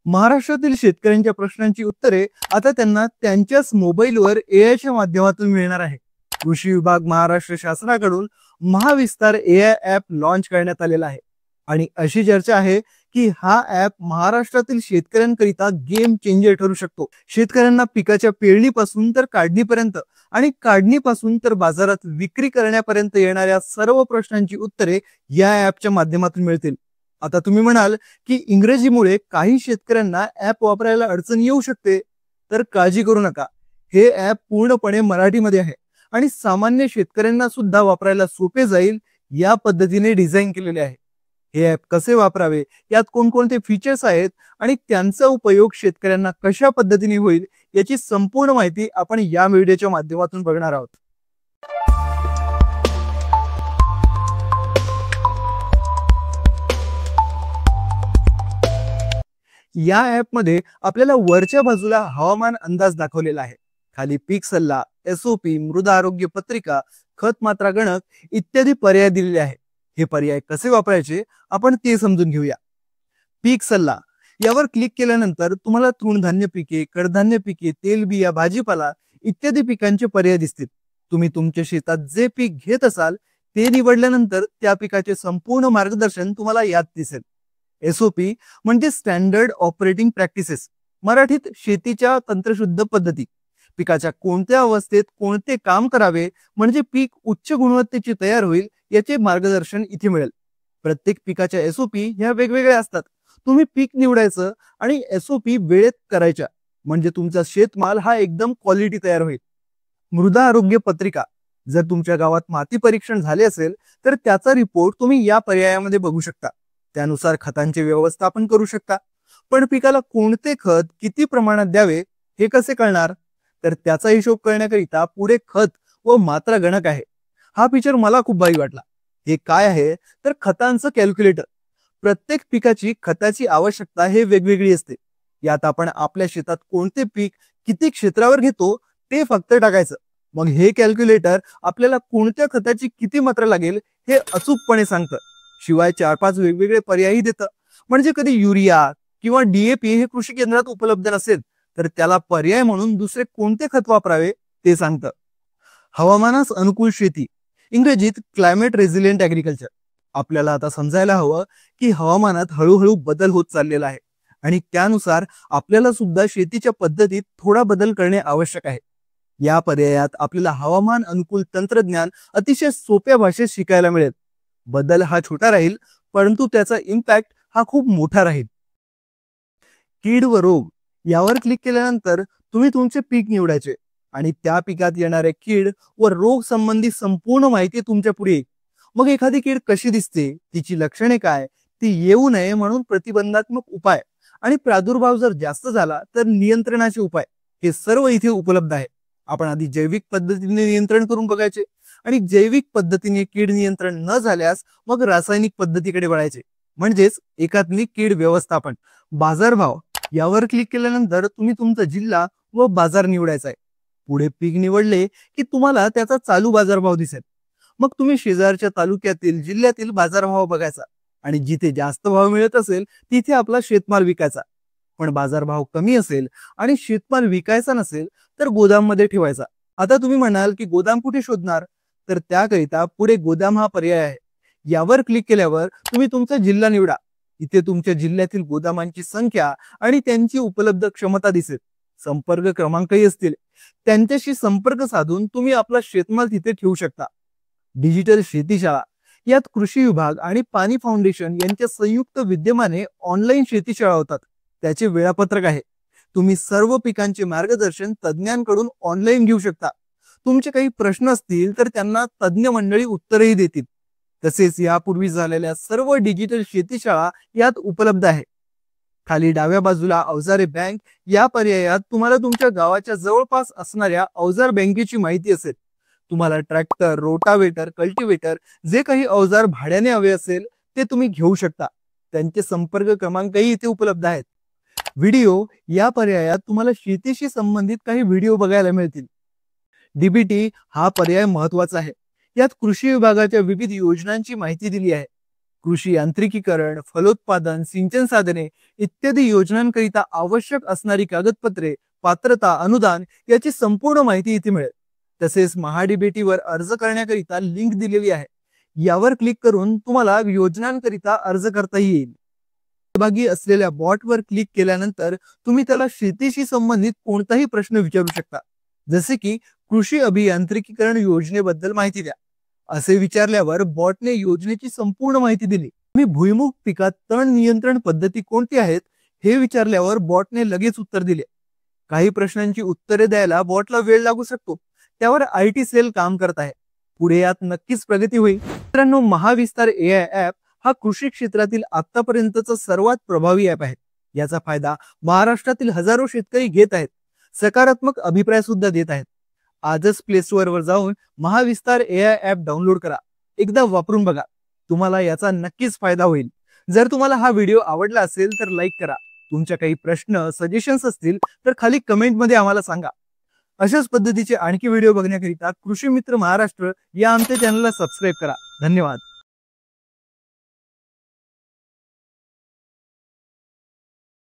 महाराष्ट्रातील शेतकऱ्यांच्या प्रश्नांची उत्तरे आता त्यांना त्यांच्याच मोबाईलवर एआयच्या माध्यमातून मिळणार आहे. कृषी विभाग महाराष्ट्र शासनाकडून महाविस्तार एआय ॲप लॉन्च करण्यात आलेला आहे आणि अशी चर्चा आहे की हा ॲप महाराष्ट्रातील शेतकऱ्यांकरिता गेम चेंजर ठरू शकतो. शेतकऱ्यांना पिकाच्या पेरणीपासून तर काढणीपर्यंत आणि काढणीपासून तर बाजारात विक्री करण्यापर्यंत येणाऱ्या सर्व प्रश्नांची उत्तरे या ॲपच्या माध्यमातून मिळतील. आता तुम्ही म्हणाल की इंग्रजीमुळे काही शेतकऱ्यांना ॲप वापरायला अडचण येऊ शकते, तर काळजी करू नका. हे ॲप पूर्णपणे मराठीमध्ये आहे आणि सामान्य शेतकऱ्यांना सुद्धा वापरायला सोपे जाईल या पद्धतीने डिझाईन केलेले आहे. हे ॲप कसे वापरावे, यात कोणकोणते फीचर्स आहेत आणि त्यांचा उपयोग शेतकऱ्यांना कशा पद्धतीने होईल याची संपूर्ण माहिती आपण या व्हिडिओच्या माध्यमातून बघणार आहोत. या ॲपमध्ये आपल्याला वरच्या बाजूला हवामान अंदाज दाखवलेला आहे. खाली पीक सल्ला, एसओपी, मृदा आरोग्य पत्रिका, खत मात्रा गणक इत्यादी पर्याय दिलेले आहेत. हे पर्याय कसे वापरायचे आपण ते समजून घेऊया. पीक सल्ला यावर क्लिक केल्यानंतर तुम्हाला तृणधान्य पिके, कडधान्य पिके, तेलबिया, भाजीपाला इत्यादी पिकांचे पर्याय दिसतील. तुम्ही तुमच्या शेतात जे पीक घेत असाल ते निवडल्यानंतर त्या पिकाचे संपूर्ण मार्गदर्शन तुम्हाला यात दिसेल. एसओपी म्हणजे स्टँडर्ड ऑपरेटिंग प्रॅक्टिसेस, मराठीत शेतीच्या तंत्रशुद्ध पद्धती. पिकाच्या कोणत्या अवस्थेत कोणते काम करावे म्हणजे पीक उच्च गुणवत्तेचे तयार होईल याचे मार्गदर्शन इथे मिळेल. प्रत्येक पिकाच्या एसओपी ह्या वेगवेगळ्या असतात. तुम्ही पीक निवडायचं आणि एसओपी वेळेत करायच्या म्हणजे तुमचा शेतमाल हा एकदम क्वालिटी तयार होईल. मृदा आरोग्य पत्रिका, जर तुमच्या गावात माती परीक्षण झाले असेल तर त्याचा रिपोर्ट तुम्ही या पर्यायामध्ये बघू शकता. त्यानुसार खतांचे व्यवस्थापन करू शकता. पण पिकाला कोणते खत किती प्रमाणात द्यावे हे कसे कळणार, तर त्याचा हिशोब करण्याकरिता पुढे खत व मात्रा गणक आहे. हा फीचर मला खूप भारी वाटला. हे काय आहे तर खतांचं कॅल्क्युलेटर. प्रत्येक पिकाची खताची आवश्यकता हे वेगवेगळी असते. यात आपण आपल्या शेतात कोणते पीक किती क्षेत्रावर घेतो ते फक्त टाकायचं. मग हे कॅल्क्युलेटर आपल्याला कोणत्या खताची किती मात्रा लागेल हे अचूकपणे सांगतं. शिवाय 4-5 वेगवेगळे पर्यायही देतं. म्हणजे कधी युरिया किंवा डीएपी हे कृषी केंद्रात उपलब्ध नसेल तर त्याला पर्याय म्हणून दुसरे कोणते खत वापरावे ते सांगतं. हवामानास अनुकूल शेती, इंग्रजीत क्लायमेट रेझिलियंट ॲग्रिकल्चर. आपल्याला आता समजायला हवं की हवामानात हळूहळू बदल होत चाललेला आहे आणि त्यानुसार आपल्याला सुद्धा शेतीच्या पद्धतीत थोडा बदल करणे आवश्यक आहे. या पर्यायात आपल्याला हवामान अनुकूल तंत्रज्ञान अतिशय सोप्या भाषेत शिकायला मिळेल. बदल हा छोटा राहील परंतु त्याचा इम्पॅक्ट हा खूप मोठा राहील. कीड व रोग यावर क्लिक केल्यानंतर तुम्ही तुमचे पीक निवडायचे आणि त्या पिकात येणारे कीड व रोग संबंधी संपूर्ण माहिती तुमच्या पुढे येईल. मग एखादी कीड कशी दिसते, तिची लक्षणे काय, ती येऊ नये म्हणून प्रतिबंधात्मक उपाय आणि प्रादुर्भाव जर जास्त झाला तर नियंत्रणाचे उपाय, हे सर्व इथे उपलब्ध आहे. आपण आधी जैविक पद्धतीने नियंत्रण करून बघायचे आणि जैविक पद्धतीने कीड नियंत्रण न झाल्यास मग रासायनिक पद्धतीकडे वळायचे, म्हणजेच एकात्मिक कीड व्यवस्थापन. बाजारभाव यावर क्लिक केल्यानंतर तुम्ही तुमचा जिल्हा व बाजार निवडायचा आहे. पुढे पीक निवडले की तुम्हाला त्याचा चालू बाजारभाव दिसेल. मग तुम्ही शेजारच्या तालुक्यातील जिल्ह्यातील बाजारभाव बघायचा आणि जिथे जास्त भाव मिळत असेल तिथे आपला शेतमाल विकायचा. पण बाजारभाव कमी असेल आणि शेतमाल विकायचा नसेल तर गोदाममध्ये ठेवायचा. आता तुम्ही म्हणाल की गोदाम कुठे शोधणार, तर त्याकरिता पुढे गोदाम हा पर्याय आहे. यावर क्लिक केल्यावर तुम्ही तुमचा जिल्हा निवडा. इथे तुमच्या जिल्ह्यातील गोदामांची संख्या आणि त्यांची उपलब्ध क्षमता दिसेल. संपर्क क्रमांकही असतील. त्यांच्याशी संपर्क साधून तुम्ही आपला शेतमाल तिथे ठेवू शकता. डिजिटल शेतीशाळा यात कृषी विभाग आणि पाणी फाउंडेशन यांच्या संयुक्त विद्यमाने ऑनलाईन शेतीशाळा होतात. त्याचे वेळापत्रक आहे. तुम्ही सर्व पिकांचे मार्गदर्शन तज्ञांकडून ऑनलाईन घेऊ शकता. तुमचे काही प्रश्न असतील तर त्यांना तज्ञ मंडळी उत्तरही देतील. तसेच यापूर्वी झालेल्या सर्व डिजिटल शेतीशाळा यात उपलब्ध आहे. खाली डाव्या बाजूला अवजारे बँक या पर्यायात तुम्हाला तुमच्या गावाच्या जवळपास असणाऱ्या अवजार बँकेची माहिती असेल. तुम्हाला ट्रॅक्टर, रोटावेटर, कल्टिवेटर जे काही अवजार भाड्याने हवे असेल ते तुम्ही घेऊ शकता. त्यांचे संपर्क क्रमांकही इथे उपलब्ध आहेत. व्हिडिओ या पर्यायात तुम्हाला शेतीशी संबंधित काही व्हिडिओ बघायला मिळतील. डीबीटी हा पर्याय महत्वाचा आहे. यात कृषी विभागाच्या विविध योजनांची माहिती दिली आहे. कृषी यांत्रिकीकरण, फलोत्पादन, सिंचन साधने इत्यादी योजनांकरिता आवश्यक असणारी कागदपत्रे, पात्रता, अनुदान याची संपूर्ण माहिती इथे मिळेल. तसेच महाडीबीटीवर अर्ज करण्याकरिता लिंक दिलेली आहे. यावर क्लिक करून तुम्हाला योजनांकरिता अर्ज करता येईल. सहभागी असलेल्या बॉटवर क्लिक केल्यानंतर तुम्ही त्याला शेतीशी संबंधित कोणताही प्रश्न विचारू शकता, जसे की कृषी अभियांत्रिकीकरण योजनेबद्दल माहिती द्या. असे विचारल्यावर बॉटने योजनेची संपूर्ण माहिती दिली. तुम्ही भुईमुग पिकात तण नियंत्रण पद्धती कोणती आहेत हे विचारल्यावर बॉटने लगेच उत्तर दिले. काही प्रश्नांची उत्तरे द्यायला बॉटला वेळ लागू शकतो, त्यावर IT सेल काम करत आहे. पुढे यात नक्कीच प्रगती होईल. मित्रांनो, महाविस्तार AI ऍप हा कृषी क्षेत्रातील आतापर्यंतचा सर्वात प्रभावी ऍप आहे. याचा फायदा महाराष्ट्रातील हजारो शेतकरी घेत आहेत, सकारात्मक अभिप्राय सुद्धा देत आहेत. आजच प्ले स्टोअर वर जाऊन महाविस्तार AI ऍप डाउनलोड करा. एकदा वापरून बघा, तुम्हाला याचा नक्कीच फायदा होईल. जर तुम्हाला हा व्हिडिओ आवडला असेल तर लाईक करा. तुमच्या काही प्रश्न, सजेशन्स असतील तर खाली कमेंटमध्ये आम्हाला सांगा. अशाच पद्धतीचे आणखी व्हिडिओ बघण्याकरिता कृषी मित्र महाराष्ट्र या आमच्या चॅनलला सबस्क्राईब करा. धन्यवाद.